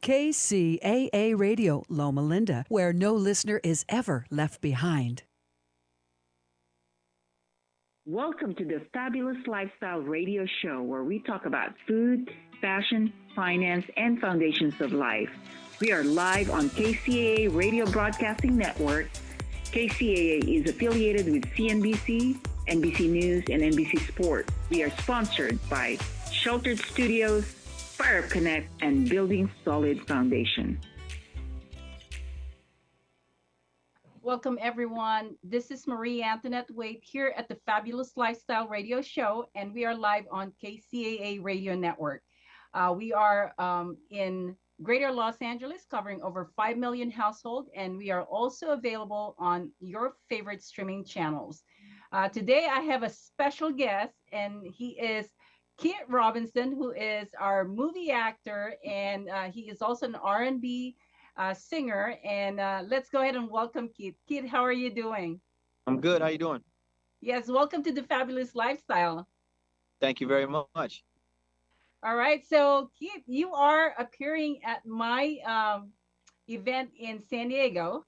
KCAA Radio, Loma Linda, where no listener is ever left behind. Welcome to the Fabulous Lifestyle Radio Show, where we talk about food, fashion, finance, and foundations of life. We are live on KCAA Radio Broadcasting Network. KCAA is affiliated with CNBC, NBC News, and NBC Sport. We are sponsored by Sheltered Studios, Fire Up Connect, and Building Solid Foundation. Welcome, everyone. This is Marie Antoinette Wade here at the Fabulous Lifestyle Radio Show, and we are live on KCAA Radio Network. We are in Greater Los Angeles, covering over 5 million households, and we are also available on your favorite streaming channels. Today, I have a special guest, and he is Kit Robinson, who is our movie actor, and he is also an R&B singer. And let's go ahead and welcome Kit. Kit, how are you doing? I'm good. How you doing? Yes, welcome to the Fabulous Lifestyle. Thank you very much. All right, so Kit, you are appearing at my event in San Diego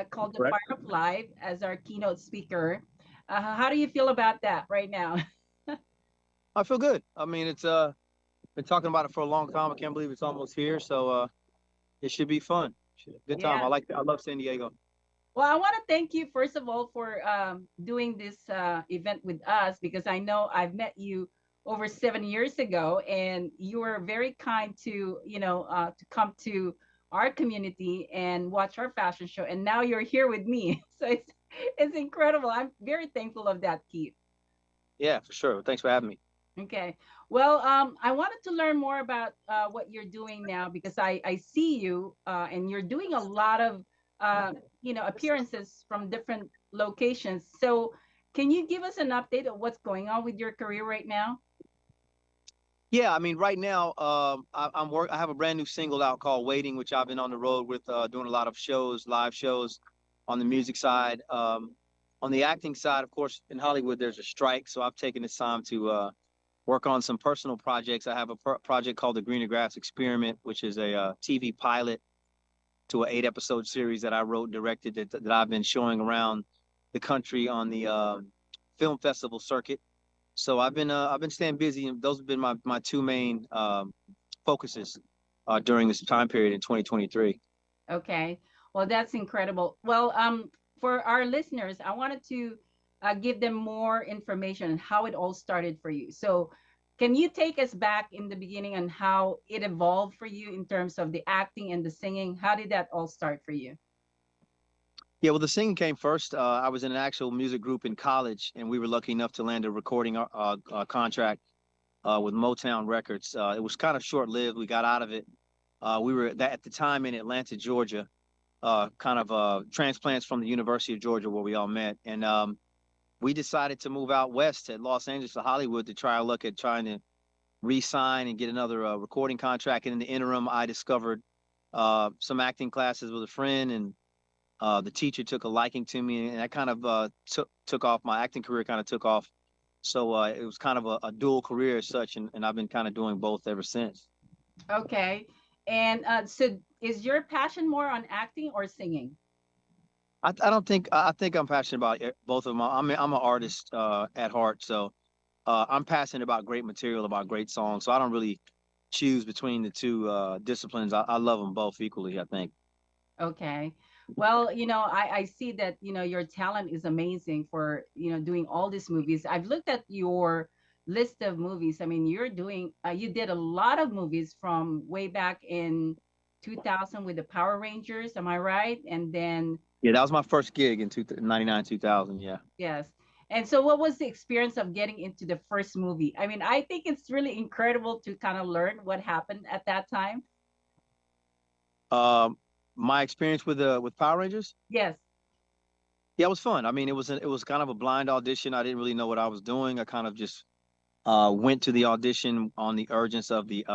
called the Fire Up Live as our keynote speaker. How do you feel about that right now? I feel good. I mean, it's been talking about it for a long time. I can't believe it's almost here. So it should be fun. Good time. Yeah. I love San Diego. Well, I want to thank you first of all for doing this event with us, because I know I've met you over 7 years ago, and you were very kind to to come to our community and watch our fashion show, and now you're here with me. So it's incredible. I'm very thankful of that, Keith. Yeah, for sure. Thanks for having me. Okay. Well, I wanted to learn more about what you're doing now, because I see you and you're doing a lot of appearances from different locations. So can you give us an update of what's going on with your career right now? Yeah, I mean, right now, I have a brand new single out called "Waiting," which I've been on the road with, doing a lot of shows, live shows, on the music side. On the acting side, of course, in Hollywood, there's a strike, so I've taken this time to work on some personal projects. I have a project called The Greener Grass Experiment, which is a TV pilot to an 8-episode series that I wrote and directed that I've been showing around the country on the film festival circuit. So I've been staying busy, and those have been my two main focuses during this time period in 2023. Okay, well, that's incredible. Well, for our listeners, I wanted to give them more information on how it all started for you. So can you take us back in the beginning on how it evolved for you in terms of the acting and the singing? How did that all start for you? Yeah, well, the singing came first. I was in an actual music group in college, and we were lucky enough to land a recording contract with Motown Records. It was kind of short-lived. We got out of it. We were at the time in Atlanta, Georgia, kind of transplants from the University of Georgia, where we all met. And we decided to move out west to Los Angeles to Hollywood to try our luck at trying to re-sign and get another recording contract. And in the interim, I discovered some acting classes with a friend, and the teacher took a liking to me, and that kind of took off. My acting career kind of took off. So it was kind of a dual career as such, and I've been kind of doing both ever since. Okay. And so is your passion more on acting or singing? I think I'm passionate about both of them. I'm an artist at heart, so I'm passionate about great material, about great songs. So I don't really choose between the two disciplines. I love them both equally, I think. Okay. Well, I see that, your talent is amazing for, doing all these movies. I've looked at your list of movies. I mean, you did a lot of movies from way back in 2000 with the Power Rangers. Am I right? And then. Yeah, that was my first gig in 99, 2000. Yeah. Yes. And so what was the experience of getting into the first movie? I mean, I think it's really incredible to kind of learn what happened at that time. My experience with Power Rangers? Yes. Yeah, it was fun. I mean, it was kind of a blind audition. I didn't really know what I was doing. I kind of just went to the audition on the urgence of the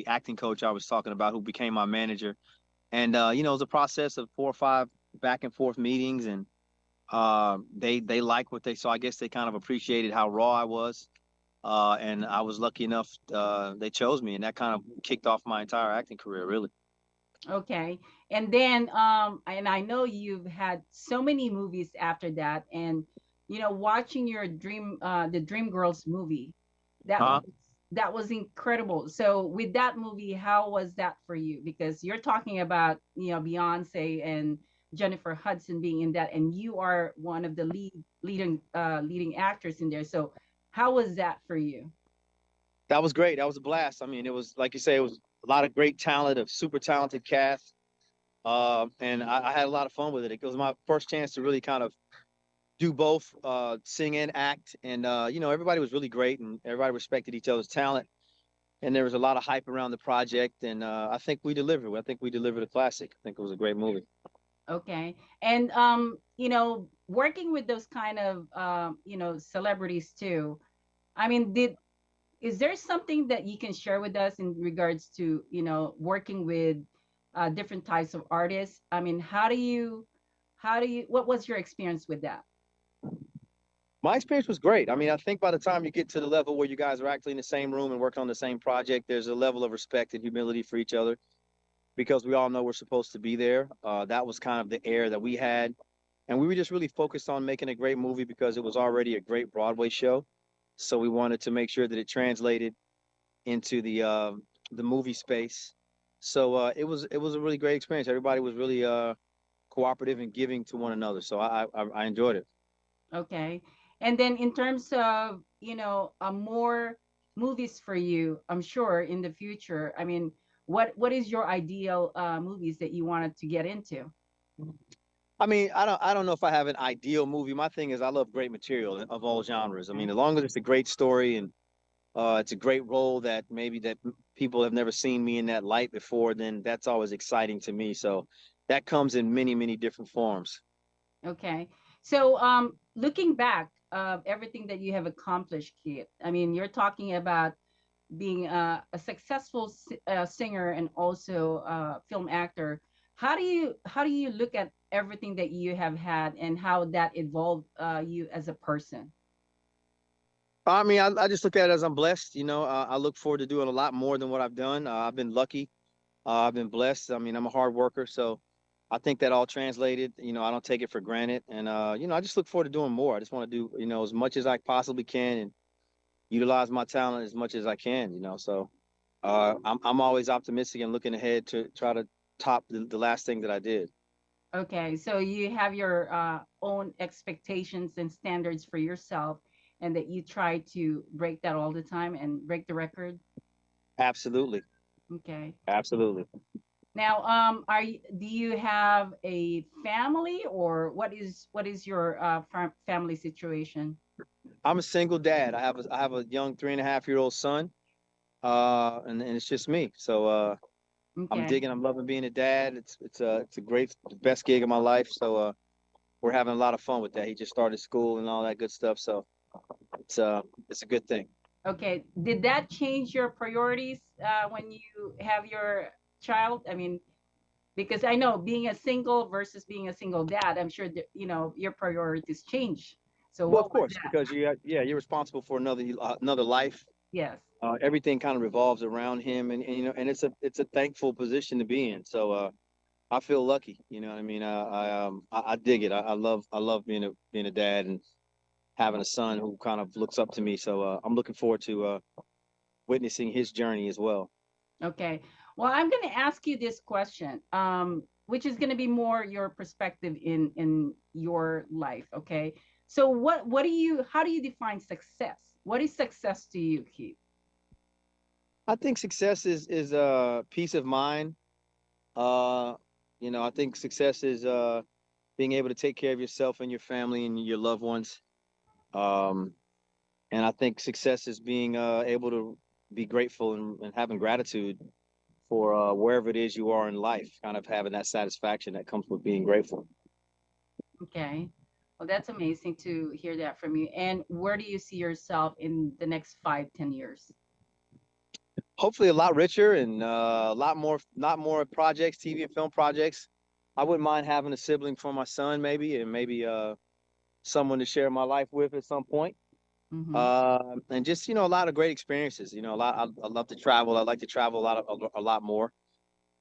acting coach I was talking about, who became my manager. And it was a process of 4 or 5 back and forth meetings, and they liked what they saw. I guess they kind of appreciated how raw I was, and I was lucky enough they chose me, and that kind of kicked off my entire acting career, really. Okay. And then and I know you've had so many movies after that, and watching your the Dream Girls movie, that Uh, was that was incredible. So with that movie, how was that for you? Because you're talking about, Beyonce and Jennifer Hudson being in that, and you are one of the leading actors in there. So how was that for you? that was great. That was a blast. I mean, it was like you say, it was a lot of great talent, a super talented cast. And I had a lot of fun with it. It was my first chance to really kind of do both, sing and act. And everybody was really great, and everybody respected each other's talent. And there was a lot of hype around the project, and I think we delivered. I think we delivered a classic. I think it was a great movie. Okay. And working with those kind of celebrities too. I mean, did is there something that you can share with us in regards to, working with different types of artists? I mean, how do you what was your experience with that? My experience was great. I mean, I think by the time you get to the level where you guys are actually in the same room and working on the same project, there's a level of respect and humility for each other because we all know we're supposed to be there. That was kind of the air that we had. And we were just really focused on making a great movie because it was already a great Broadway show. So we wanted to make sure that it translated into the movie space. So it was a really great experience. Everybody was really cooperative and giving to one another. So I enjoyed it. Okay. And then in terms of, more movies for you, I'm sure in the future, I mean, what is your ideal movies that you wanted to get into? I mean, I don't know if I have an ideal movie. My thing is I love great material of all genres. I Okay. mean, as long as it's a great story and it's a great role that maybe that people have never seen me in that light before, then that's always exciting to me. So that comes in many, many different forms. Okay. So, looking back of everything that you have accomplished, Kit, I mean, you're talking about being a successful singer and also film actor. How do you look at everything that you have had and how that evolved you as a person? I mean, I just look at it as I'm blessed. I look forward to doing a lot more than what I've done. I've been lucky. I've been blessed. I mean, I'm a hard worker, so I think that all translated. I don't take it for granted, and I just look forward to doing more. I just want to do as much as I possibly can and utilize my talent as much as I can. So I'm always optimistic and looking ahead to try to top the last thing that I did. Okay, so you have your own expectations and standards for yourself, and that you try to break that all the time and break the record. Absolutely, Okay. absolutely. Now, do you have a family, or what is your family situation? I'm a single dad. I have a young 3.5-year-old son, and it's just me. So I'm Okay. digging. I'm loving being a dad. It's a great, the best gig of my life. So we're having a lot of fun with that. He just started school and all that good stuff. So it's uh it's a good thing. Okay. Did that change your priorities when you have your child? I mean, because I know being a single versus being a single dad, I'm sure that your priorities change. So Well, what of was course, that? because you're responsible for another life. Yes. Everything kind of revolves around him, and it's a thankful position to be in. So I feel lucky. You know what I mean? I dig it. I love being a dad and having a son who kind of looks up to me. So I'm looking forward to witnessing his journey as well. Okay. Well, I'm going to ask you this question, which is going to be more your perspective in your life. Okay. So how do you define success? What is success to you, Keith? I think success is peace of mind. Uh, I think success is being able to take care of yourself and your family and your loved ones. Um, and I think success is being able to be grateful and having gratitude for wherever it is you are in life, kind of having that satisfaction that comes with being grateful. Okay. Well, that's amazing to hear that from you. And where do you see yourself in the next 5, 10 years? Hopefully, a lot richer and a lot more projects, TV and film projects. I wouldn't mind having a sibling for my son, maybe, and maybe someone to share my life with at some point. Mm-hmm. And just a lot of great experiences. A lot. I love to travel. I like to travel a lot more.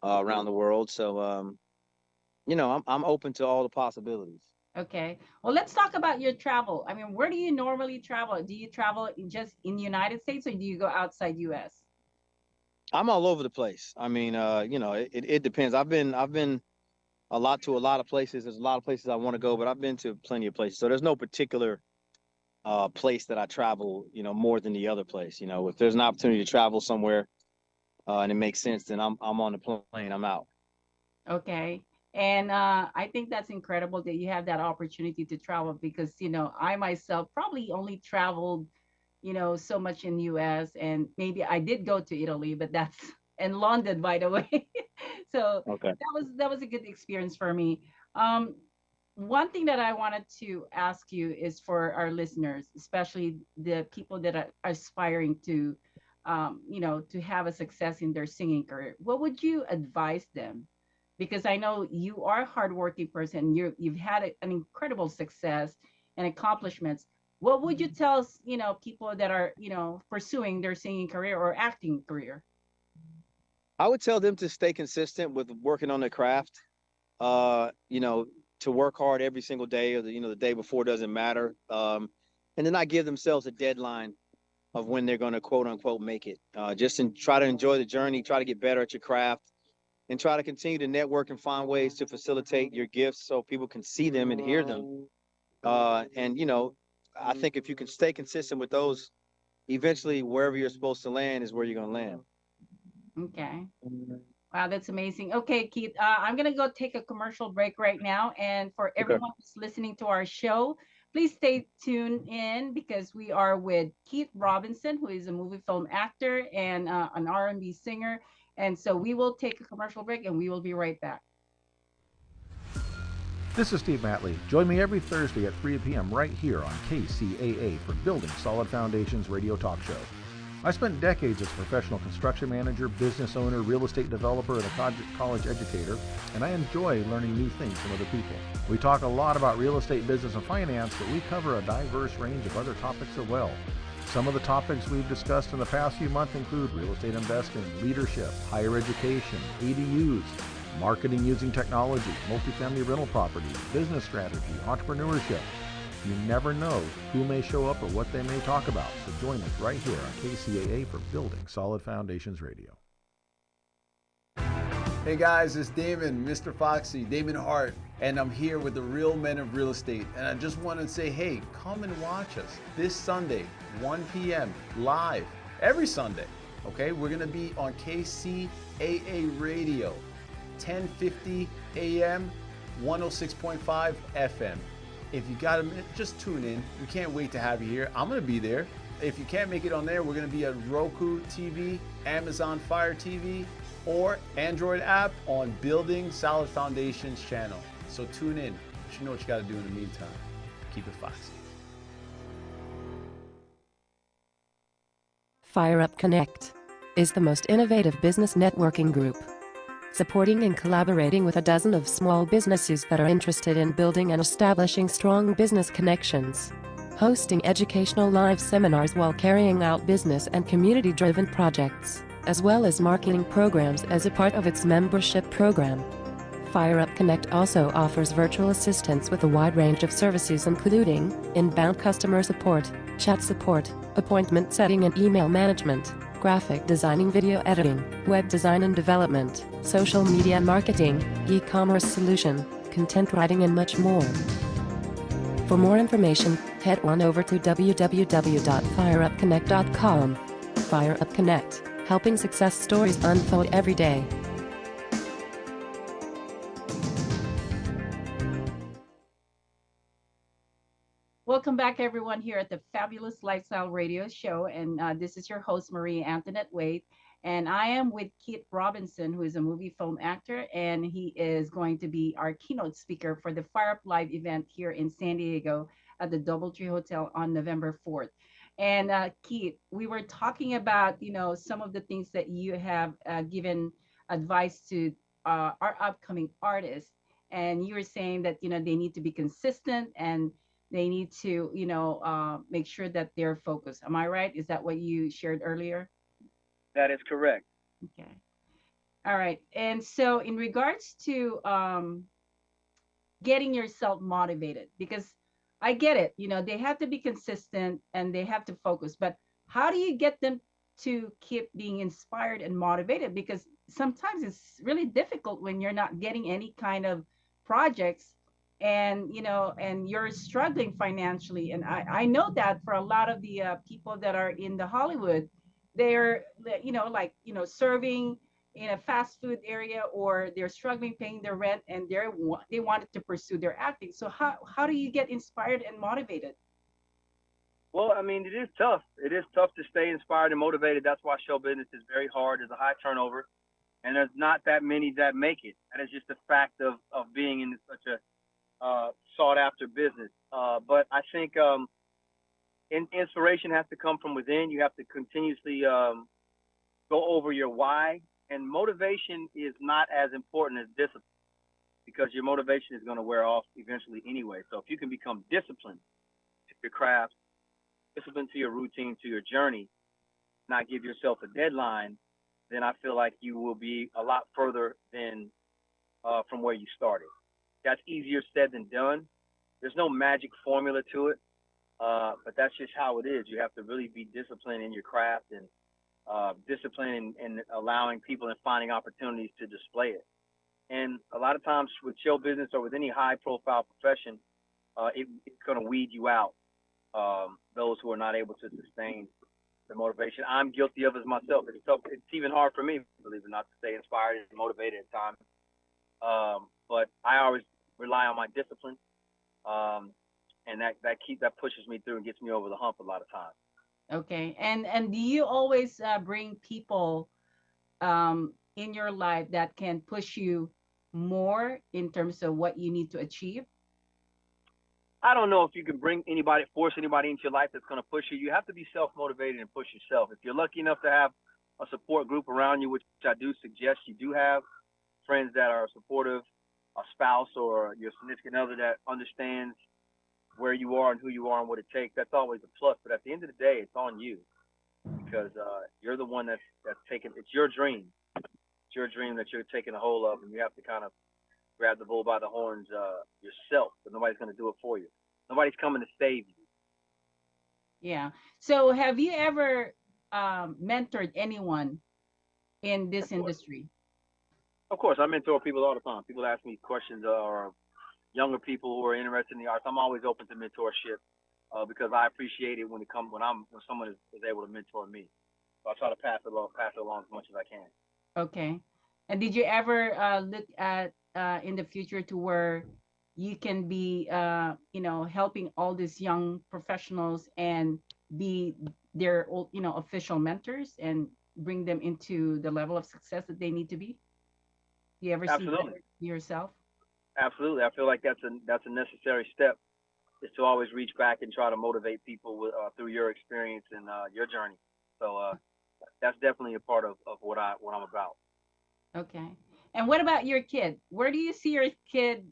around the world. So, I'm open to all the possibilities. Okay. Well, let's talk about your travel. I mean, where do you normally travel? Do you travel just in the United States or do you go outside US? I'm all over the place. I mean, it depends. I've been a lot of places. There's a lot of places I want to go, but I've been to plenty of places. So there's no particular place that I travel, more than the other place. If there's an opportunity to travel somewhere and it makes sense, then I'm on the plane. I'm out. Okay. And I think that's incredible that you have that opportunity to travel because, I myself probably only traveled, so much in US and maybe I did go to Italy, but that's and London, by the way. So Okay. that was a good experience for me. Um, One thing that I wanted to ask you is for our listeners, especially the people that are aspiring to, to have a success in their singing career. What would you advise them? Because I know you are a hardworking person. You've had an incredible success and accomplishments. What would you tell people that are pursuing their singing career or acting career? I would tell them to stay consistent with working on their craft. Uh, you know, to work hard every single day, or the day before doesn't matter. And then not give themselves a deadline of when they're going to quote unquote make it. Try to enjoy the journey, try to get better at your craft, and try to continue to network and find ways to facilitate your gifts so people can see them and hear them. And I think if you can stay consistent with those, eventually wherever you're supposed to land is where you're going to land. Okay. Wow, that's amazing. Okay, Keith, I'm going to go take a commercial break right now. And for Okay. everyone who's listening to our show, please stay tuned in because we are with Keith Robinson, who is a movie film actor and an R&B singer. And so we will take a commercial break and we will be right back. This is Steve Matley. Join me every Thursday at 3 p.m. right here on KCAA for Building Solid Foundations radio talk show. I spent decades as a professional construction manager, business owner, real estate developer, and a college educator, and I enjoy learning new things from other people. We talk a lot about real estate, business, and finance, but we cover a diverse range of other topics as well. Some of the topics we've discussed in the past few months include real estate investing, leadership, higher education, ADUs, marketing using technology, multifamily rental properties, business strategy, entrepreneurship. You never know who may show up or what they may talk about, so join us right here on KCAA for Building Solid Foundations Radio. Hey guys, it's Damon, Mr. Foxy, Damon Hart, and I'm here with the real men of real estate. And I just want to say, hey, come and watch us this Sunday, 1 p.m. live, every Sunday. Okay, we're going to be on KCAA Radio, 1050 AM, 106.5 FM. If you got a minute, just tune in. We can't wait to have you here. I'm going to be there. If you can't make it on there, we're going to be at Roku TV, Amazon Fire TV, or Android app on Building Solid Foundations channel. So tune in. You know what you got to do in the meantime. Keep it foxy. Fire Up Connect is the most innovative business networking group, supporting and collaborating with a dozen of small businesses that are interested in building and establishing strong business connections, hosting educational live seminars while carrying out business and community-driven projects, as well as marketing programs as a part of its membership program. Fire Up Connect also offers virtual assistance with a wide range of services including inbound customer support, chat support, appointment setting and email management, graphic designing, video editing, web design and development, social media marketing, e-commerce solution, content writing and much more. For more information, head on over to www.fireupconnect.com. Fire Up Connect, helping success stories unfold every day. Welcome back, everyone, here at the Fabulous Lifestyle Radio Show. And this is your host, Marie Antoinette Wade. And I am with Keith Robinson, who is a movie film actor, and he is going to be our keynote speaker for the Fire Up Live event here in San Diego at the Doubletree Hotel on November 4th. And Keith, we were talking about, some of the things that you have given advice to our upcoming artists. And you were saying that, they need to be consistent and they need to, make sure that they're focused. Am I right? Is that what you shared earlier? That is correct. Okay. All right. And so in regards to getting yourself motivated, because I get it, they have to be consistent and they have to focus, but how do you get them to keep being inspired and motivated? Because sometimes it's really difficult when you're not getting any kind of projects, and you're struggling financially. And I know that for a lot of the people that are in the Hollywood, they're like serving in a fast food area, or they're struggling paying their rent, and they wanted to pursue their acting. So how do you get inspired and motivated? Well, I mean, it is tough. It is tough to stay inspired and motivated. That's why show business is very hard. There's a high turnover, and there's not that many that make it. That is just a fact of being in such a sought after business. But I think inspiration has to come from within. You have to continuously go over your why, and motivation is not as important as discipline, because your motivation is going to wear off eventually anyway. So if you can become disciplined to your craft, disciplined to your routine, to your journey, not give yourself a deadline, then I feel like you will be a lot further than from where you started. That's easier said than done. There's no magic formula to it, but that's just how it is. You have to really be disciplined in your craft, and discipline in allowing people and finding opportunities to display it. And a lot of times with show business or with any high profile profession, it's going to weed you out, those who are not able to sustain the motivation. I'm guilty of it myself. It's tough. It's even hard for me, believe it or not, to stay inspired and motivated at times. But I always rely on my discipline, and that pushes me through and gets me over the hump a lot of times. Okay. And do you always bring people in your life that can push you more in terms of what you need to achieve? I don't know if you can force anybody into your life that's going to push you. You have to be self-motivated and push yourself. If you're lucky enough to have a support group around you, which I do suggest you do have, friends that are supportive, a spouse or your significant other that understands where you are and who you are and what it takes, that's always a plus. But at the end of the day, it's on you, because you're the one that's taking. It's your dream. It's your dream that you're taking a hold of, and you have to kind of grab the bull by the horns yourself. But nobody's going to do it for you. Nobody's coming to save you. Yeah. So have you ever mentored anyone in this industry? Of course, I mentor people all the time. People ask me questions, or younger people who are interested in the arts. I'm always open to mentorship, because I appreciate it when someone is able to mentor me. So I try to pass it along as much as I can. Okay. And did you ever look at in the future to where you can be helping all these young professionals and be their official mentors and bring them into the level of success that they need to be? Do you ever see that yourself? Absolutely. I feel like that's a necessary step, is to always reach back and try to motivate people through your experience and your journey. So that's definitely a part of what I'm about. Okay. And what about your kid? Where do you see your kid?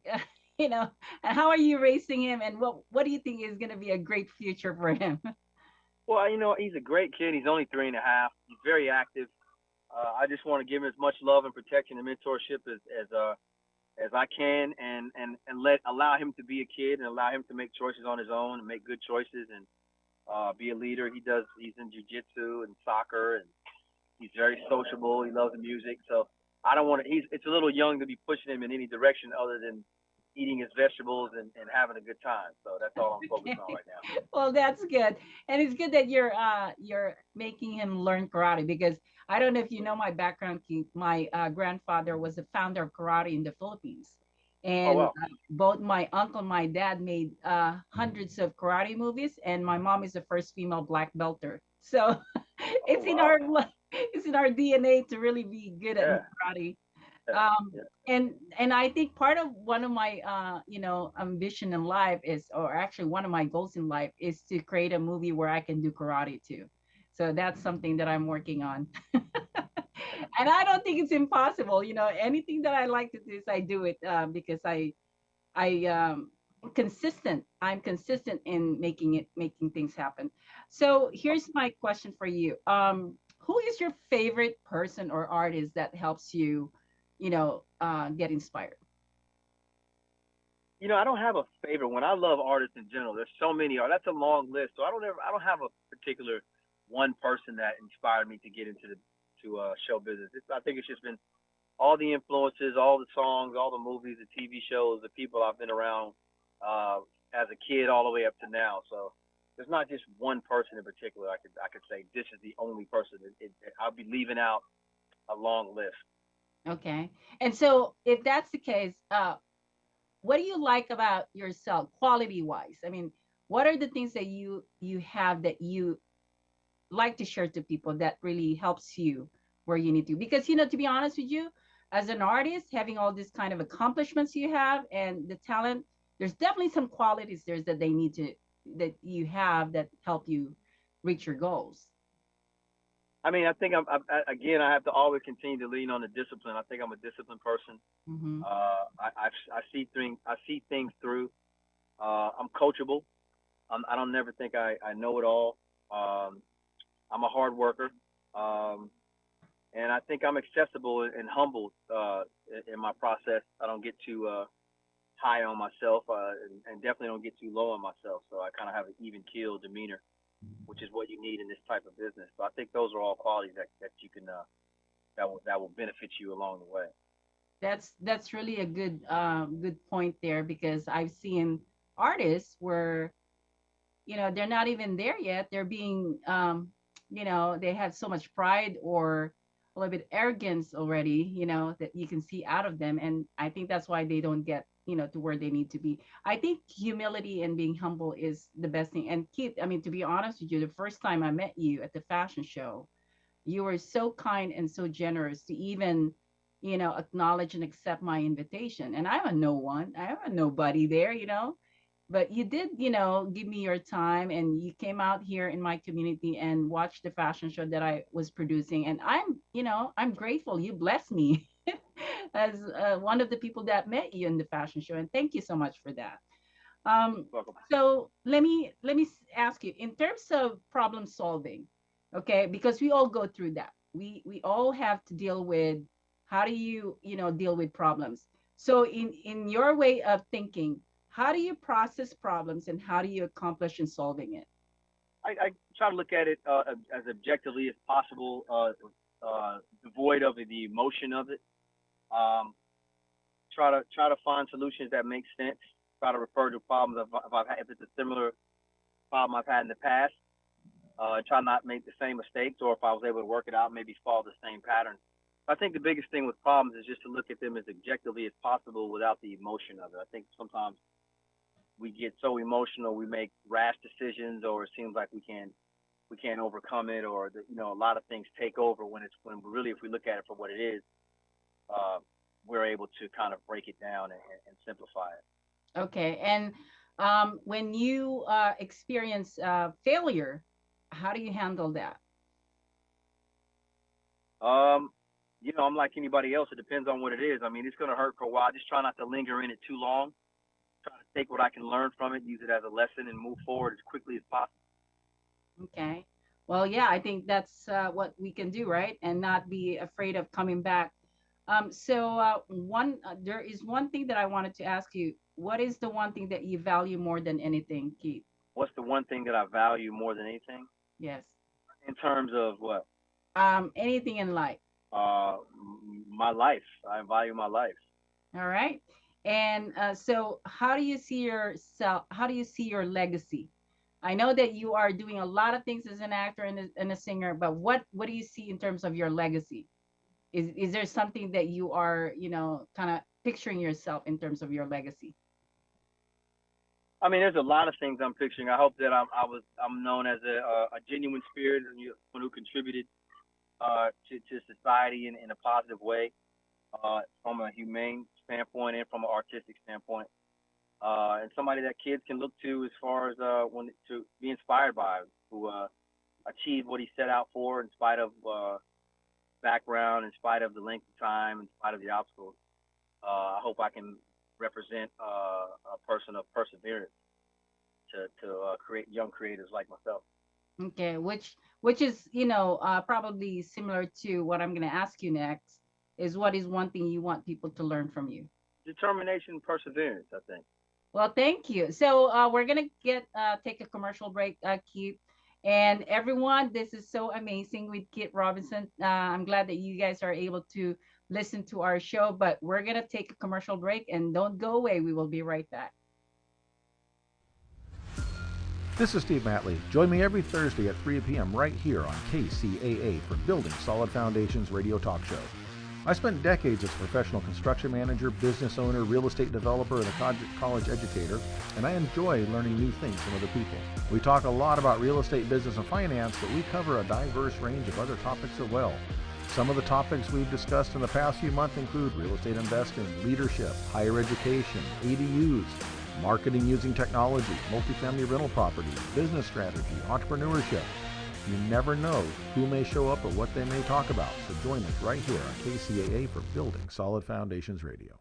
And how are you raising him? And what do you think is going to be a great future for him? Well, he's a great kid. He's only 3.5. He's very active. I just want to give him as much love and protection and mentorship as I can, and allow him to be a kid and allow him to make choices on his own and make good choices, and be a leader. He's in jiu-jitsu and soccer, and he's very sociable. He loves the music. So I don't want to, it's a little young to be pushing him in any direction other than eating his vegetables and having a good time. So that's all I'm focused on right now. Well, that's good. And it's good that you're making him learn karate, because I don't know if you know my background, Keith. My grandfather was the founder of karate in the Philippines. And wow. Both my uncle and my dad made hundreds of karate movies, and my mom is the first female black belter. So it's in our DNA to really be good at karate. And I think part of one of my ambition in life is, or actually one of my goals in life, is to create a movie where I can do karate too. So that's something that I'm working on. And I don't think it's impossible. Anything that I like to do, I do it because consistent. I'm consistent in making things happen. So here's my question for you. who is your favorite person or artist that helps you, get inspired? I don't have a favorite one. I love artists in general. There's so many. That's a long list. So I don't have a particular one person that inspired me to get into the to show business. I think it's just been all the influences, all the songs, all the movies, the TV shows, the people I've been around as a kid all the way up to now. So there's not just one person in particular. I could say this is the only person. I'll be leaving out a long list. Okay. And so if that's the case, what do you like about yourself quality wise? I mean, what are the things that you have that you like to share to people that really helps you where you need to? Because to be honest with you, as an artist, having all these kind of accomplishments you have and the talent, there's definitely some qualities there that they need to that you have that help you reach your goals. I mean, I think again, I have to always continue to lean on the discipline. I think I'm a disciplined person. Mm-hmm. I see things through. I'm coachable. I don't never think I know it all. I'm a hard worker, and I think I'm accessible and humble in my process. I don't get too high on myself, and definitely don't get too low on myself. So I kind of have an even keel demeanor, which is what you need in this type of business. So I think those are all qualities that you can that will benefit you along the way. That's really a good point there, because I've seen artists where they're not even there yet. They're being they have so much pride or a little bit arrogance already, that you can see out of them. And I think that's why they don't get to where they need to be. I think humility and being humble is the best thing. And Keith, I mean, to be honest with you, the first time I met you at the fashion show, you were so kind and so generous to even acknowledge and accept my invitation. And I'm a no one, I'm a nobody there, but you did give me your time, and you came out here in my community and watched the fashion show that I was producing. And I'm grateful you blessed me as one of the people that met you in the fashion show, and thank you so much for that. Welcome. So let me ask you, in terms of problem solving, okay, because we all go through that. We all have to deal with how do you deal with problems. So in your way of thinking, how do you process problems and how do you accomplish in solving it? I try to look at it as objectively as possible, devoid of the emotion of it. Um, try to find solutions that make sense. Try to refer to problems if it's a similar problem I've had in the past. Try not to make the same mistakes, or if I was able to work it out, maybe follow the same pattern. I think the biggest thing with problems is just to look at them as objectively as possible without the emotion of it. I think sometimes we get so emotional, we make rash decisions, or it seems like we can't overcome it, or a lot of things take over when really, if we look at it for what it is, we're able to kind of break it down and simplify it. Okay. And when you experience failure, how do you handle that? I'm like anybody else. It depends on what it is. I mean, it's going to hurt for a while. Just try not to linger in it too long. Try to take what I can learn from it, use it as a lesson, and move forward as quickly as possible. Okay. Well, yeah, I think that's what we can do, right? And not be afraid of coming back. There is one thing that I wanted to ask you. What is the one thing that you value more than anything, Keith? What's the one thing that I value more than anything? Yes. In terms of what? Anything in life. My life. I value my life. All right. And so how do you see yourself? How do you see your legacy? I know that you are doing a lot of things as an actor and a singer, but what do you see in terms of your legacy? Is there something that you are, kind of picturing yourself in terms of your legacy? I mean, there's a lot of things I'm picturing. I hope that I'm known as a genuine spirit and someone who contributed to society in a positive way, from a humane standpoint and from an artistic standpoint, and somebody that kids can look to as far as to be inspired by, who achieved what he set out for in spite of background, in spite of the length of time, in spite of the obstacles. I hope I can represent a person of perseverance to create young creators like myself. Okay, which is, probably similar to what I'm going to ask you next, is what is one thing you want people to learn from you? Determination, perseverance, I think. Well, thank you. So we're gonna get take a commercial break, Keith, and everyone. This is so amazing with Kit Robinson. I'm glad that you guys are able to listen to our show, but we're gonna take a commercial break, and don't go away. We will be right back. This is Steve Matley. Join me every Thursday at 3 p.m. right here on KCAA for Building Solid Foundations radio talk show. I spent decades as a professional construction manager, business owner, real estate developer, and a college educator, and I enjoy learning new things from other people. We talk a lot about real estate, business, and finance, but we cover a diverse range of other topics as well. Some of the topics we've discussed in the past few months include real estate investing, leadership, higher education, ADUs, marketing using technology, multifamily rental property, business strategy, entrepreneurship. You never know who may show up or what they may talk about, so join us right here on KCAA for Building Solid Foundations Radio.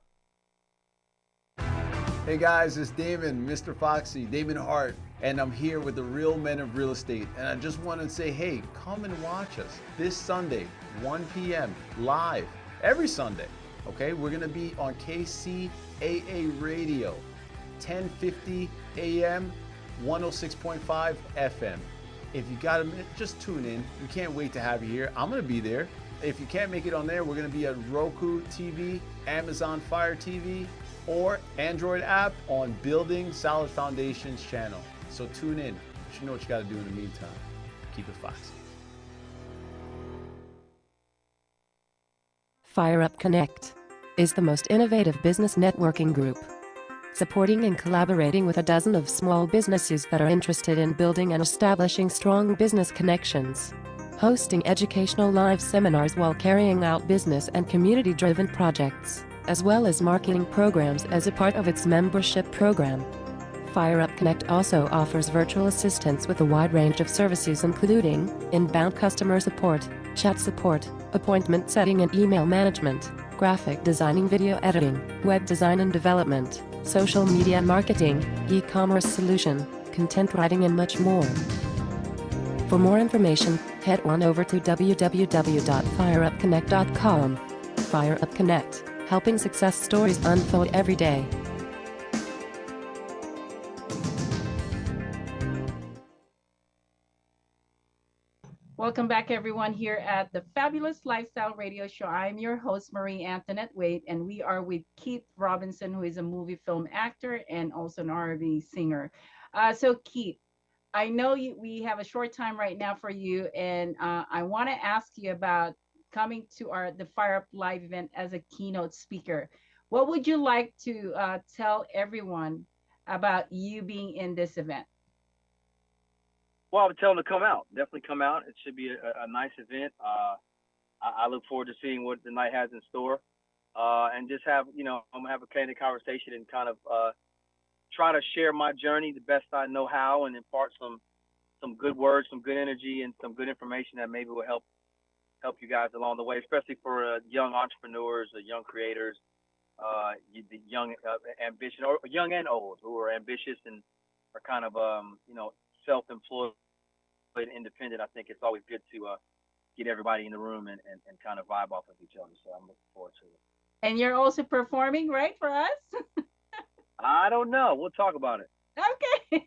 Hey guys, it's Damon, Mr. Foxy, Damon Hart, and I'm here with the real men of real estate. And I just want to say, hey, come and watch us this Sunday, 1 p.m. live, every Sunday. Okay, we're going to be on KCAA Radio, 1050 AM, 106.5 FM. If you got a minute, just tune in. We can't wait to have you here. I'm going to be there. If you can't make it on there, we're going to be at Roku TV, Amazon Fire TV, or Android app on Building Solid Foundations channel. So tune in. You know what you got to do in the meantime. Keep it foxy. Fire Up Connect is the most innovative business networking group, supporting and collaborating with a dozen of small businesses that are interested in building and establishing strong business connections, hosting educational live seminars while carrying out business and community-driven projects, as well as marketing programs as a part of its membership program. Fire Up Connect also offers virtual assistance with a wide range of services including inbound customer support, chat support, appointment setting and email management, graphic designing, video editing, web design and development, social media marketing, e-commerce solution, content writing, and much more. For more information, head on over to www.fireupconnect.com. Fire Up Connect, helping success stories unfold every day. Welcome back, everyone, here at the Fabulous Lifestyle Radio Show. I'm your host, Marie Antoinette Wade, and we are with Keith Robinson, who is a movie film actor and also an R&B singer. So, Keith, I know we have a short time right now for you, and I want to ask you about coming to the Fire Up Live event as a keynote speaker. What would you like to tell everyone about you being in this event? Well, I would tell them to come out. Definitely come out. It should be a nice event. I look forward to seeing what the night has in store, and just have, I'm gonna have a candid conversation and kind of try to share my journey the best I know how, and impart some good words, some good energy, and some good information that maybe will help you guys along the way, especially for young entrepreneurs, young creators, the young ambition, or young and old, who are ambitious and are kind of self-employed, independent. I think it's always good to get everybody in the room and kind of vibe off of each other. So I'm looking forward to it. And you're also performing, right, for us? I don't know. We'll talk about it. Okay.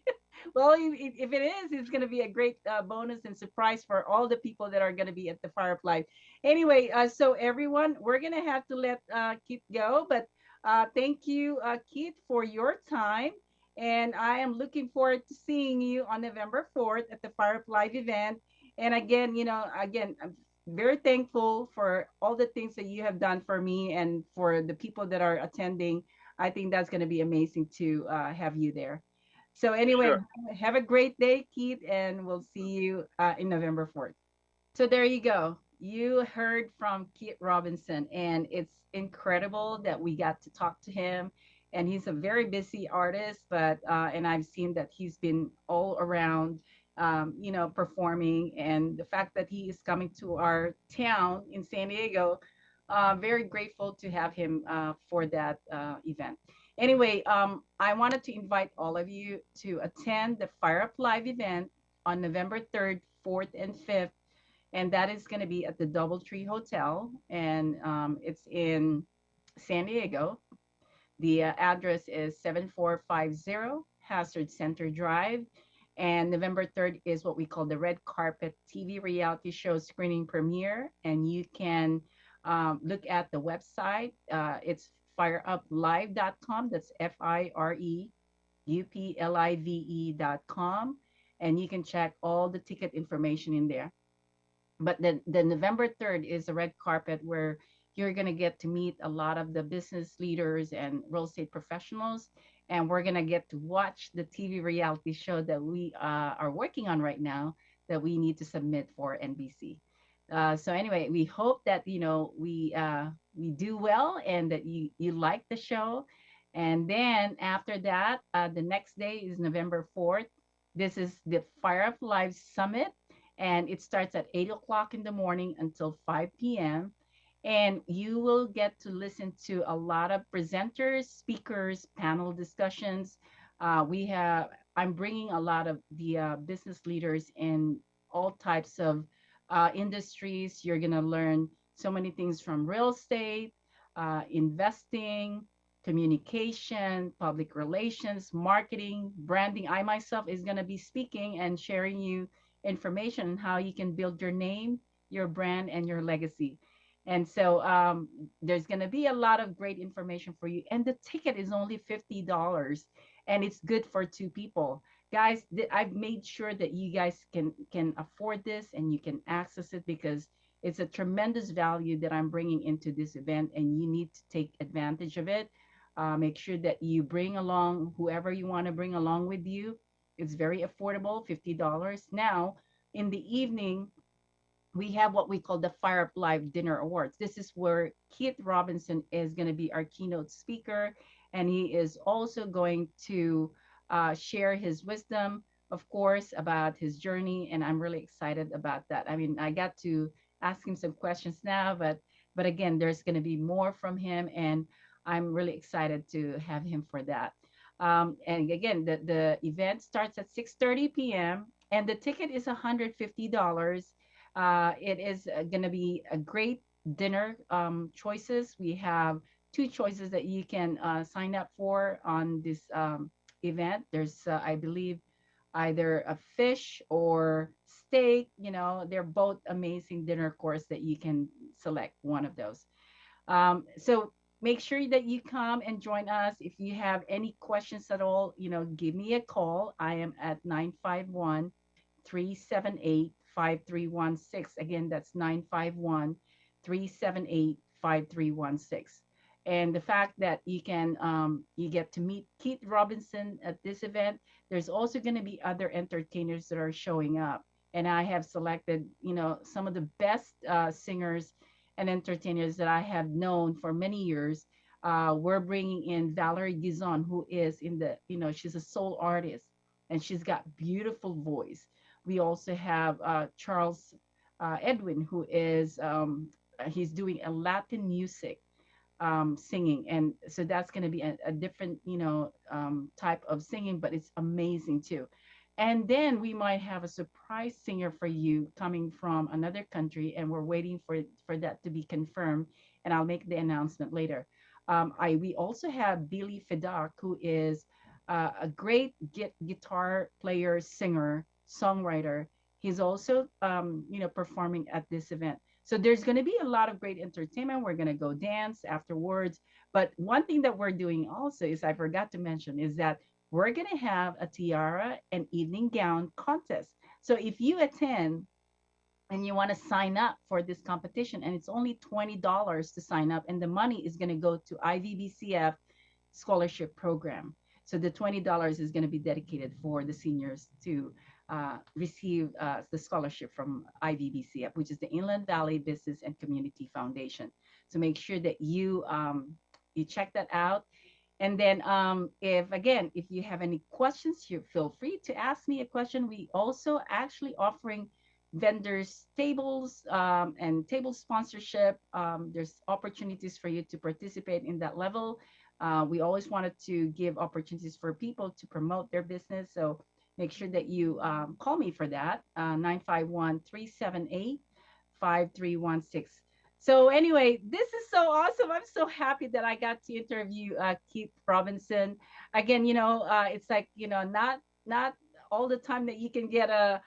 Well, if it is, it's going to be a great bonus and surprise for all the people that are going to be at the Fire Up Live. Anyway, so everyone, we're going to have to let Keith go, but thank you, Keith, for your time. And I am looking forward to seeing you on November 4th at the Fire Up Live event. And again, I'm very thankful for all the things that you have done for me and for the people that are attending. I think that's going to be amazing to have you there. So anyway, Sure. Have a great day, Keith, and we'll see you in November 4th. So there you go. You heard from Keith Robinson, and it's incredible that we got to talk to him. And he's a very busy artist, but and I've seen that he's been all around, performing. And the fact that he is coming to our town in San Diego, very grateful to have him for that event. Anyway, I wanted to invite all of you to attend the Fire Up Live event on November 3rd, 4th, and 5th. And that is going to be at the Doubletree Hotel. And it's in San Diego. The address is 7450 Hazard Center Drive. And November 3rd is what we call the Red Carpet TV reality show screening premiere. And you can look at the website. It's fireuplive.com. That's FIREUPLIVE.com. And you can check all the ticket information in there. But the November 3rd is a red carpet where you're going to get to meet a lot of the business leaders and real estate professionals. And we're going to get to watch the TV reality show that we are working on right now that we need to submit for NBC. So anyway, we hope that we do well and that you like the show. And then after that, the next day is November 4th. This is the Fire Up Live Summit, and it starts at 8 o'clock in the morning until 5 p.m. And you will get to listen to a lot of presenters, speakers, panel discussions. I'm bringing a lot of the business leaders in all types of industries. You're going to learn so many things from real estate, investing, communication, public relations, marketing, branding. I myself is going to be speaking and sharing you information on how you can build your name, your brand, and your legacy. And so there's going to be a lot of great information for you. And the ticket is only $50 and it's good for two people. Guys, I've made sure that you guys can afford this and you can access it because it's a tremendous value that I'm bringing into this event and you need to take advantage of it. Make sure that you bring along whoever you want to bring along with you. It's very affordable, $50. Now, in the evening, we have what we call the Fire Up Live Dinner Awards. This is where Keith Robinson is going to be our keynote speaker, and he is also going to share his wisdom, of course, about his journey, and I'm really excited about that. I mean, I got to ask him some questions now, but again, there's going to be more from him, and I'm really excited to have him for that. And again, the event starts at 6:30 p.m. and the ticket is $150. It is going to be a great dinner choices. We have two choices that you can sign up for on this event. There's, I believe, either a fish or steak. You know, they're both amazing dinner course that you can select one of those. So make sure that you come and join us. If you have any questions at all, give me a call. I am at 951-378-5316. Again, that's 951-378-5316. And the fact that you get to meet Keith Robinson at this event, there's also going to be other entertainers that are showing up. And I have selected, some of the best singers and entertainers that I have known for many years. We're bringing in Valerie Gizon, who is she's a soul artist and she's got beautiful voice. We also have Charles Edwin, who is he's doing a Latin music singing, and so that's going to be a different type of singing, but it's amazing too. And then we might have a surprise singer for you coming from another country, and we're waiting for that to be confirmed, and I'll make the announcement later. We also have Billy Fedak, who is a great guitar player, singer, songwriter. He's also performing at this event. So there's going to be a lot of great entertainment. We're going to go dance afterwards. But one thing that we're doing also is I forgot to mention is that we're going to have a tiara and evening gown contest. So if you attend and you want to sign up for this competition, and it's only $20 to sign up, and the money is going to go to IVBCF scholarship program. So the $20 is going to be dedicated for the seniors to receive the scholarship from IVBCF, which is the Inland Valley Business and Community Foundation. So make sure that you check that out. And then if you have any questions, you feel free to ask me a question. We also actually offering vendors tables and table sponsorship. There's opportunities for you to participate in that level. We always wanted to give opportunities for people to promote their business. So make sure that you call me for that, 951-378-5316. So anyway, this is so awesome. I'm so happy that I got to interview Keith Robinson. Again, it's like, not all the time that you can get an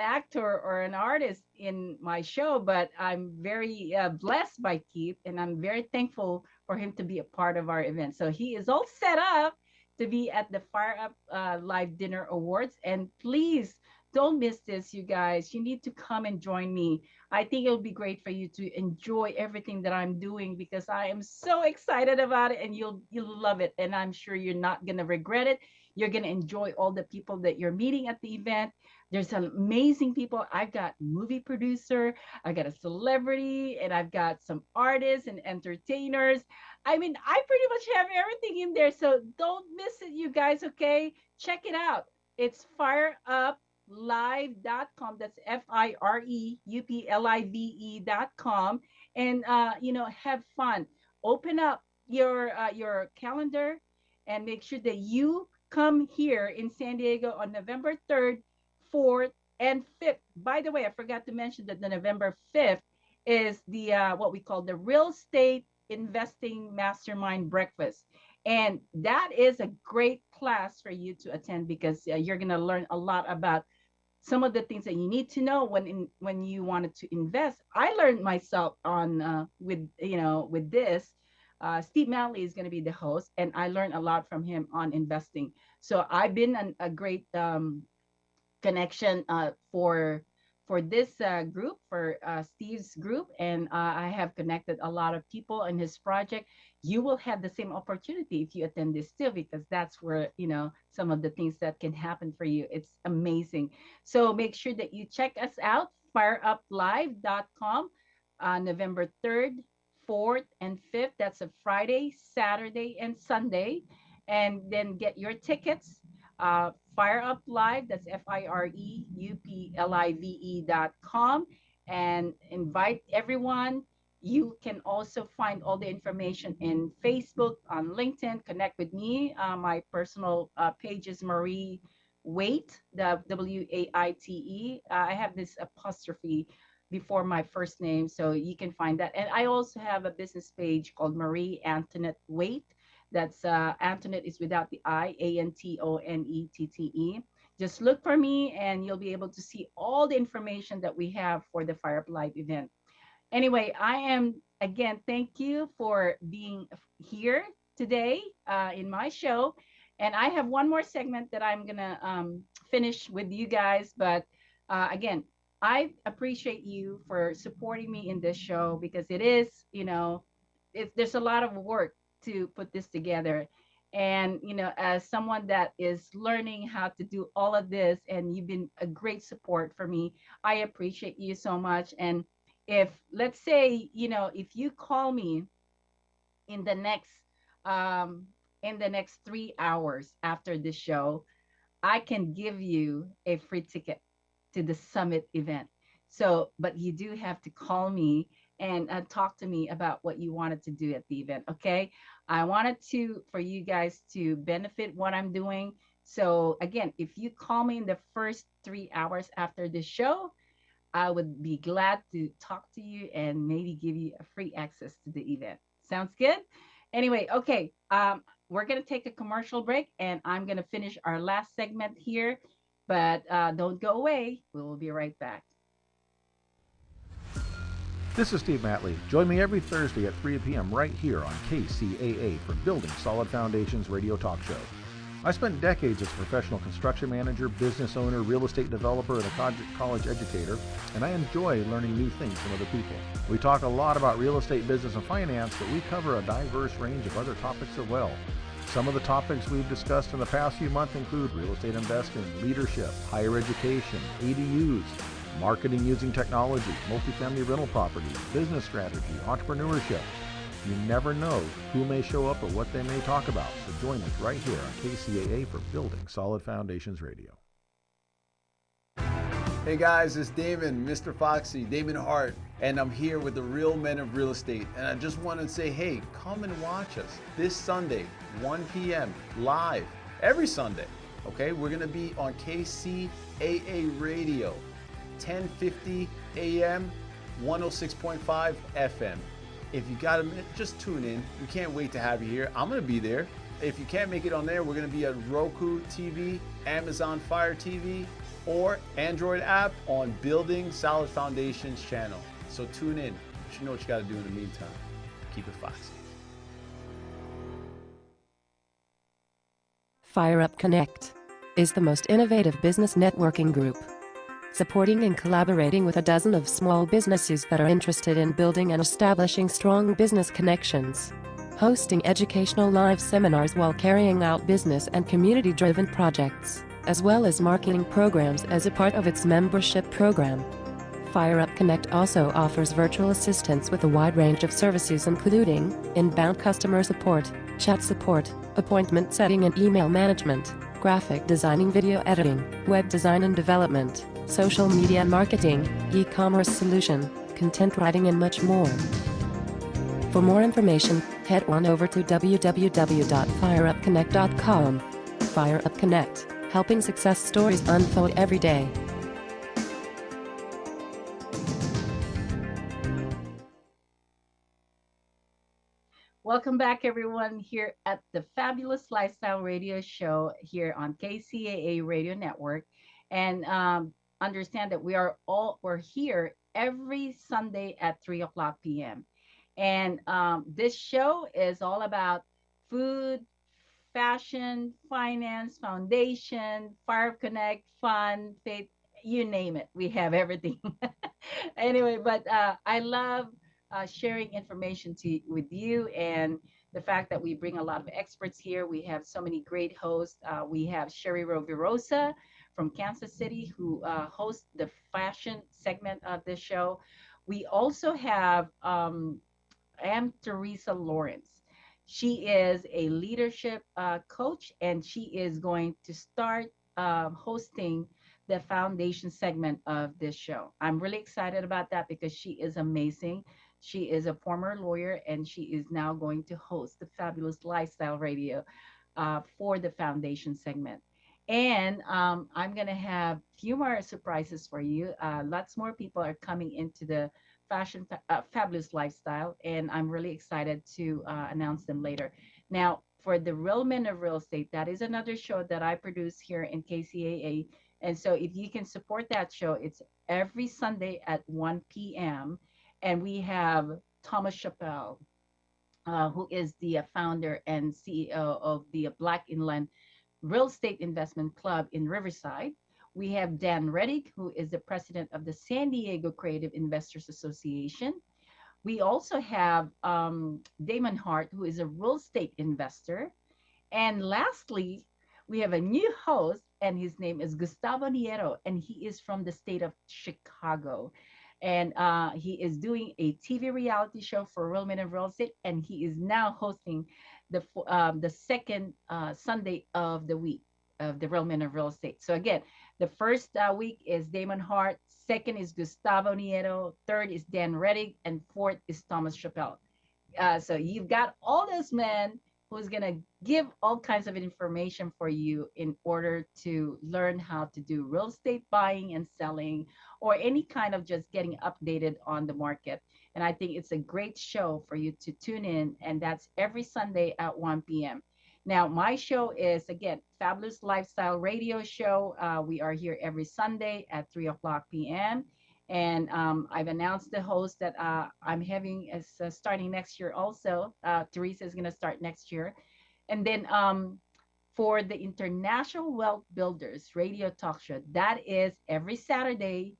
actor or an artist in my show, but I'm very blessed by Keith, and I'm very thankful for him to be a part of our event. So he is all set up to be at the Fire Up Live Dinner Awards, and please don't miss this, you guys. You need to come and join me. I think it'll be great for you to enjoy everything that I'm doing, because I am so excited about it, and you'll love it. And I'm sure you're not gonna regret it. You're gonna enjoy all the people that you're meeting at the event. There's some amazing people. I've got movie producer, I've got a celebrity, and I've got some artists and entertainers. I mean, I pretty much have everything in there. So don't miss it, you guys, okay? Check it out. It's fireuplive.com. That's FIREUPLIVE.com. And have fun. Open up your calendar and make sure that you come here in San Diego on November 3rd, 4th, and 5th. By the way, I forgot to mention that the November 5th is the what we call the Real Estate Investing Mastermind Breakfast. And that is a great class for you to attend, because you're going to learn a lot about some of the things that you need to know when you wanted to invest. I learned myself on with this. Steve Malley is going to be the host, and I learned a lot from him on investing. So I've been a great connection for this group, for Steve's group, and I have connected a lot of people in his project. You will have the same opportunity if you attend this too, because that's where some of the things that can happen for you. It's amazing. So make sure that you check us out, fireuplive.com, November 3rd, 4th, and 5th. That's a Friday, Saturday, and Sunday. And then get your tickets. Fire Up Live, that's FIREUPLIVE.com, and invite everyone. You can also find all the information in Facebook, on LinkedIn. Connect with me. My personal page is Marie Waite, the WAITE. I have this apostrophe before my first name, so you can find that. And I also have a business page called Marie Antoinette Waite. That's Antoinette is without the I, ANTONETTE. Just look for me, and you'll be able to see all the information that we have for the Fire Up Live event. Anyway, I am, again, thank you for being here today in my show. And I have one more segment that I'm going to finish with you guys. But again, I appreciate you for supporting me in this show, because it is, there's a lot of work to put this together. And as someone that is learning how to do all of this, and you've been a great support for me, I appreciate you so much. And if, let's say, if you call me in the next 3 hours after the show, I can give you a free ticket to the summit event. So, but you do have to call me and talk to me about what you wanted to do at the event. Okay. I wanted for you guys to benefit what I'm doing. So again, if you call me in the first 3 hours after the show, I would be glad to talk to you and maybe give you a free access to the event. Sounds good? Anyway, okay. We're going to take a commercial break, and I'm going to finish our last segment here, but don't go away. We will be right back. This is Steve Matley. Join me every Thursday at 3 p.m. right here on KCAA for Building Solid Foundations radio talk show. I spent decades as a professional construction manager, business owner, real estate developer, and a college educator, and I enjoy learning new things from other people. We talk a lot about real estate, business, and finance, but we cover a diverse range of other topics as well. Some of the topics we've discussed in the past few months include real estate investing, leadership, higher education, ADUs, marketing using technology, multifamily rental properties, business strategy, entrepreneurship. You never know who may show up or what they may talk about, so join us right here on KCAA for Building Solid Foundations Radio. Hey guys, it's Damon, Mr. Foxy, Damon Hart, and I'm here with the real men of real estate. And I just want to say, hey, come and watch us this Sunday, 1 p.m. live, every Sunday. Okay, we're going to be on KCAA Radio, 1050 AM, 106.5 FM. If you got a minute, just tune in. We can't wait to have you here. I'm going to be there. If you can't make it on there, we're going to be at Roku TV, Amazon Fire TV, or Android app on Building Solid Foundations channel. So tune in. But you know what you got to do in the meantime. Keep it foxy. Fire Up Connect is the most innovative business networking group, supporting and collaborating with a dozen of small businesses that are interested in building and establishing strong business connections, hosting educational live seminars while carrying out business and community-driven projects, as well as marketing programs as a part of its membership program. Fire Up Connect also offers virtual assistance with a wide range of services including inbound customer support, chat support, appointment setting and email management, graphic designing, video editing, web design and development, social media marketing, e-commerce solution, content writing and much more. For more information, head on over to www.fireupconnect.com. Fire Up Connect, helping success stories unfold every day. Welcome back, everyone, here at the Fabulous Lifestyle Radio Show here on KCAA Radio Network. And understand that we're here every Sunday at 3 o'clock p.m. And this show is all about food, fashion, finance, foundation, Fire Connect, fun, faith, you name it. We have everything. Anyway, but I love sharing information with you, and the fact that we bring a lot of experts here. We have so many great hosts. We have Sherry Rovirosa from Kansas City, who hosts the fashion segment of this show. We also have Teresa Lawrence. She is a leadership coach, and she is going to start hosting the foundation segment of this show. I'm really excited about that because she is amazing. She is a former lawyer, and she is now going to host the Fabulous Lifestyle Radio for the foundation segment. And I'm going to have a few more surprises for you. Lots more people are coming into the Fabulous Lifestyle, and I'm really excited to announce them later. Now, for the Real Men of Real Estate, that is another show that I produce here in KCAA. And so if you can support that show, it's every Sunday at 1 p.m. And we have Thomas Chappelle, who is the founder and CEO of the Black Inland Real Estate Investment Club in Riverside. We have Dan Reddick, who is the president of the San Diego Creative Investors Association. We also have Damon Hart, who is a real estate investor. And lastly, we have a new host, and his name is Gustavo Nieto, and he is from the state of Chicago. And he is doing a TV reality show for Real Men of Real Estate, and he is now hosting the second Sunday of the week of the Real Men of Real Estate. So again, the first week is Damon Hart, second is Gustavo Nieto, third is Dan Reddick, and fourth is Thomas Chappelle. So you've got all those men who's going to give all kinds of information for you in order to learn how to do real estate buying and selling, or any kind of just getting updated on the market. And I think it's a great show for you to tune in, and that's every Sunday at 1 p.m. Now, my show is, again, Fabulous Lifestyle Radio Show. We are here every Sunday at 3 o'clock p.m. And I've announced the host that I'm having as starting next year also. Teresa is going to start next year. And then for the International Wealth Builders Radio Talk Show, that is every Saturday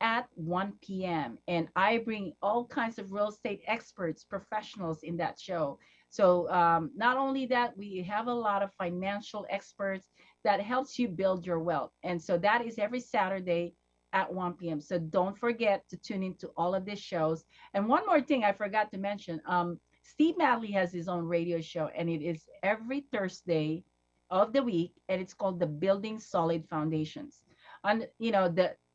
at 1 p.m. And I bring all kinds of real estate experts, professionals in that show. So not only that, we have a lot of financial experts that helps you build your wealth. And so that is every Saturday at 1 p.m. So don't forget to tune into all of these shows. And one more thing I forgot to mention, Steve Madley has his own radio show, and it is every Thursday of the week, and it's called the Building Solid Foundations. And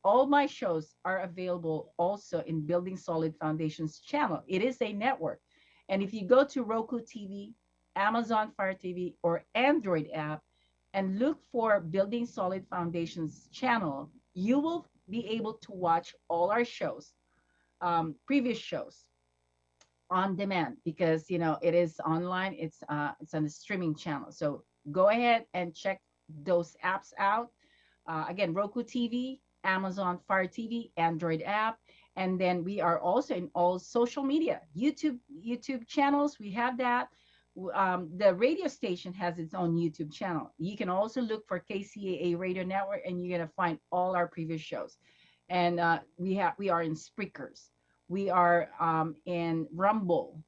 all my shows are available also in Building Solid Foundations channel. It is a network. And if you go to Roku TV, Amazon Fire TV, or Android app, and look for Building Solid Foundations channel, you will be able to watch all our shows, previous shows on demand, because it is online. It's on the streaming channel. So go ahead and check those apps out. Again, Roku TV, Amazon Fire TV, Android app, and then we are also in all social media, YouTube channels. We have that. The radio station has its own YouTube channel. You can also look for KCAA Radio Network, and you're gonna find all our previous shows. And we are in Spreakers. We are in Rumble.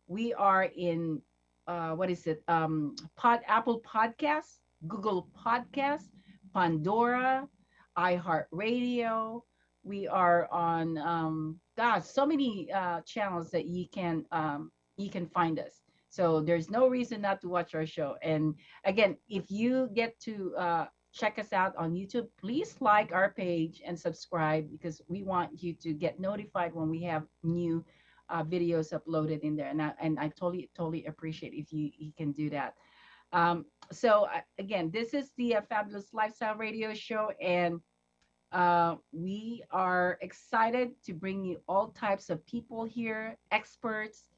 We are in what is it? Apple Podcasts, Google Podcasts, Pandora, iHeartRadio. We are on gosh, so many channels that you can find us. So there's no reason not to watch our show. And again, if you get to check us out on YouTube, please like our page and subscribe, because we want you to get notified when we have new videos uploaded in there. And I totally appreciate if you can do that. So again, this is the Fabulous Lifestyle Radio Show, and we are excited to bring you all types of people here, experts,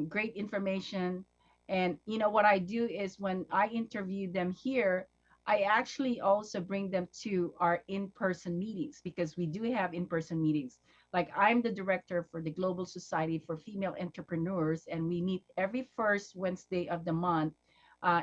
great information. And what I do is, when I interview them here, I actually also bring them to our in-person meetings, because we do have in-person meetings. Like, I'm the director for the Global Society for Female Entrepreneurs, and we meet every first Wednesday of the month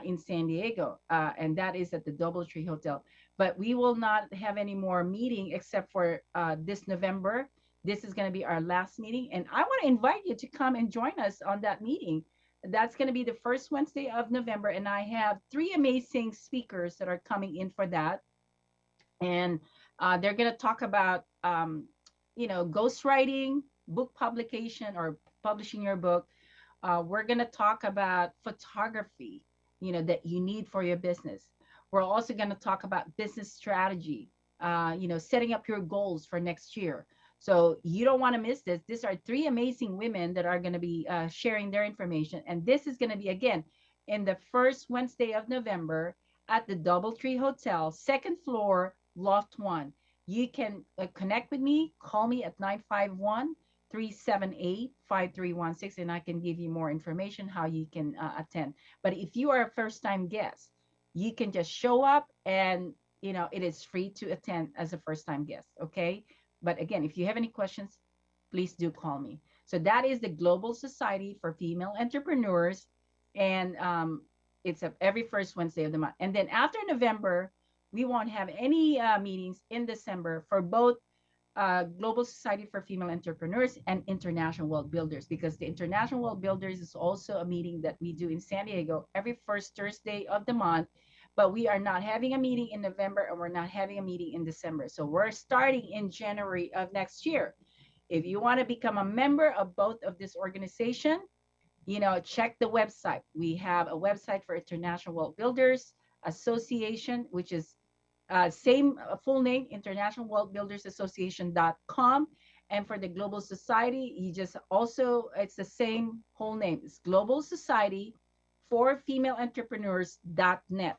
in San Diego, and that is at the DoubleTree Hotel. But we will not have any more meeting except for this November. This is going to be our last meeting, and I want to invite you to come and join us on that meeting. That's going to be the first Wednesday of November, and I have 3 amazing speakers that are coming in for that. And they're going to talk about, ghostwriting, book publication, or publishing your book. We're going to talk about photography, that you need for your business. We're also going to talk about business strategy, setting up your goals for next year. So you don't want to miss this. These are 3 amazing women that are going to be sharing their information. And this is going to be, again, in the first Wednesday of November at the DoubleTree Hotel, 2nd floor, Loft 1. You can connect with me. Call me at 951-378-5316, and I can give you more information how you can attend. But if you are a first-time guest, you can just show up, and, it is free to attend as a first-time guest, okay? But again, if you have any questions, please do call me. So that is the Global Society for Female Entrepreneurs, and it's every first Wednesday of the month. And then after November, we won't have any meetings in December for both Global Society for Female Entrepreneurs and International World Builders, because the International World Builders is also a meeting that we do in San Diego every first Thursday of the month. But we are not having a meeting in November, and we're not having a meeting in December. So we're starting in January of next year. If you want to become a member of both of this organization, check the website. We have a website for International World Builders Association, which is same full name, International World Builders Association.com. And for the Global Society, it's the same whole name. It's Global Society for Female Entrepreneurs.net.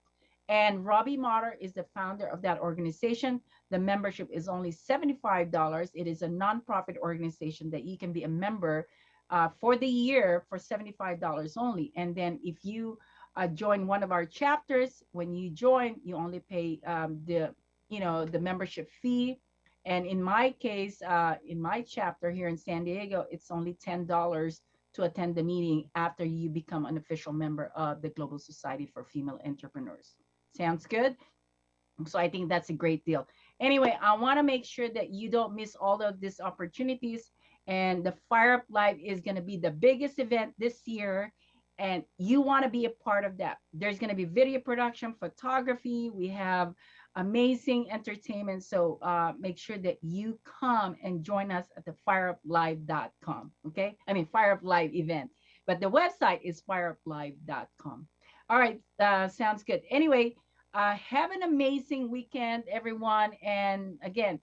And Robbie Motter is the founder of that organization. The membership is only $75. It is a nonprofit organization that you can be a member for the year for $75 only. And then if you join one of our chapters, when you join, you only pay the membership fee. And in my case, in my chapter here in San Diego, it's only $10 to attend the meeting after you become an official member of the Global Society for Female Entrepreneurs. Sounds good? So I think that's a great deal. Anyway, I want to make sure that you don't miss all of these opportunities. And the Fire Up Live is going to be the biggest event this year, and you want to be a part of that. There's going to be video production, photography. We have amazing entertainment. So make sure that you come and join us at the fireuplive.com. Okay? I mean, Fire Up Live event. But the website is fireuplive.com. All right. Sounds good. Anyway, have an amazing weekend, everyone. And again,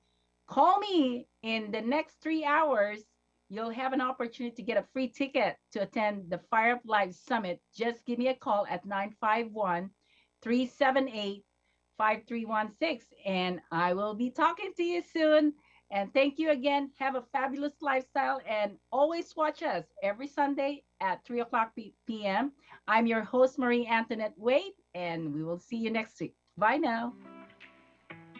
call me in the next 3 hours. You'll have an opportunity to get a free ticket to attend the Fire Up Live Summit. Just give me a call at 378-5316. And I will be talking to you soon. And thank you again. Have a fabulous lifestyle and always watch us every Sunday at 3 o'clock p.m. I'm your host, Marie Antoinette Wade, and we will see you next week. Bye now.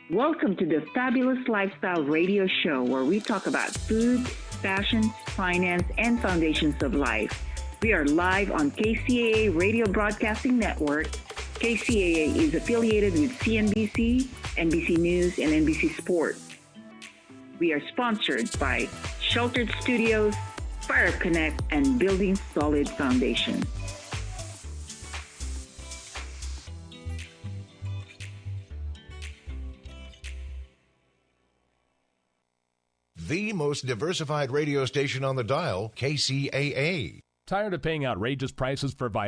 Welcome to the Fabulous Lifestyle Radio Show, where we talk about food, fashion, finance, and foundations of life. We are live on KCAA Radio Broadcasting Network. KCAA is affiliated with CNBC, NBC News, and NBC Sports. We are sponsored by Sheltered Studios, Fire Connect, and Building Solid Foundation. The most diversified radio station on the dial, KCAA. Tired of paying outrageous prices for Viagra?